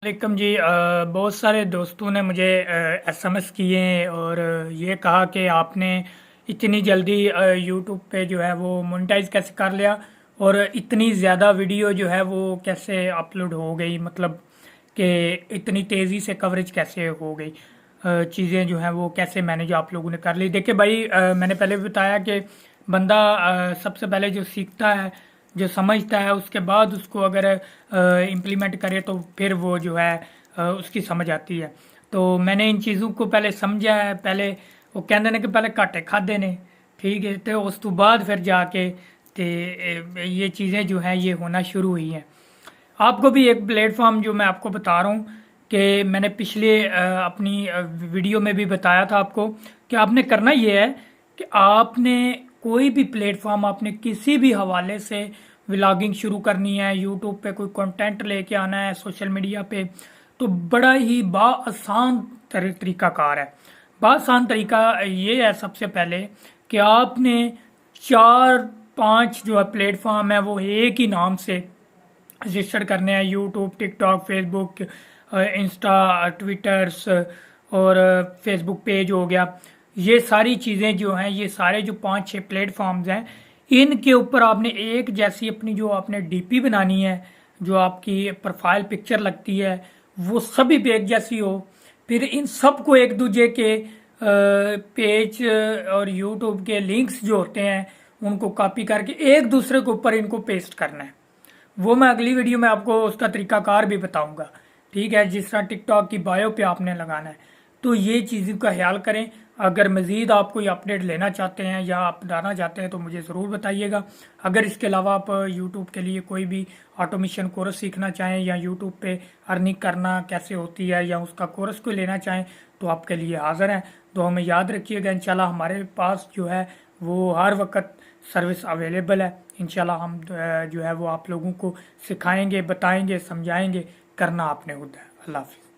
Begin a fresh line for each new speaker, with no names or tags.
वालेकुम जी। बहुत सारे दोस्तों ने मुझे एसएमएस किए और ये कहा कि आपने इतनी जल्दी यूट्यूब पे जो है वो मोनेटाइज कैसे कर लिया और इतनी ज़्यादा वीडियो जो है वो कैसे अपलोड हो गई, मतलब कि इतनी तेज़ी से कवरेज कैसे हो गई, चीज़ें जो हैं वो कैसे मैनेज आप लोगों ने कर ली। देखिए भाई, मैंने पहले भी बताया कि बंदा सबसे पहले जो सीखता है, जो समझता है, उसके बाद उसको अगर इम्प्लीमेंट करे तो फिर वो जो है उसकी समझ आती है। तो मैंने इन चीज़ों को पहले समझा है। पहले वो कहते ने कि पहले घाटे खादे ने, ठीक है, तो उस तो बाद फिर जाके ते ये चीज़ें जो हैं ये होना शुरू हुई हैं। आपको भी एक प्लेटफॉर्म जो मैं आपको बता रहा हूँ कि मैंने पिछले अपनी वीडियो में भी बताया था आपको कि आपने करना ये है कि आपने कोई भी प्लेटफॉर्म, आपने किसी भी हवाले से व्लॉगिंग शुरू करनी है, यूट्यूब पे कोई कंटेंट लेके आना है, सोशल मीडिया पे, तो बड़ा ही आसान तरीकाकार है। आसान तरीका ये है सबसे पहले कि आपने 4-5 जो है प्लेटफॉर्म है वो एक ही नाम से रजिस्टर करने हैं। YouTube, TikTok, Facebook, Insta, Twitters और फेसबुक पेज हो गया। ये सारी चीज़ें जो हैं, ये सारे जो 5-6 प्लेटफॉर्म्स हैं, इनके ऊपर आपने एक जैसी अपनी जो आपने डीपी बनानी है, जो आपकी प्रोफाइल पिक्चर लगती है, वो सभी पे एक जैसी हो। फिर इन सबको एक दूसरे के पेज और यूट्यूब के लिंक्स जो होते हैं उनको कॉपी करके एक दूसरे के ऊपर इनको पेस्ट करना है। वो मैं अगली वीडियो में आपको उसका तरीकाकार भी बताऊंगा, ठीक है, जिस तरह टिकटॉक की बायो पे आपने लगाना है। तो ये चीज़ों का ख्याल करें। अगर मज़ीद आप कोई अपडेट लेना चाहते हैं या आप डालना चाहते हैं तो मुझे ज़रूर बताइएगा। अगर इसके अलावा आप यूट्यूब के लिए कोई भी ऑटोमेशन कोर्स सीखना चाहें या यूट्यूब पे अर्निंग करना कैसे होती है या उसका कोर्स कोई लेना चाहें तो आपके लिए हाज़िर हैं। तो हमें याद रखिएगा, इंशाल्लाह हमारे पास जो है वो हर वक्त सर्विस अवेलेबल है। इंशाल्लाह हम जो है वो आप लोगों को सिखाएंगे, बताएंगे, समझाएंगे। करना आपने खुद है। अल्लाह हाफिज़।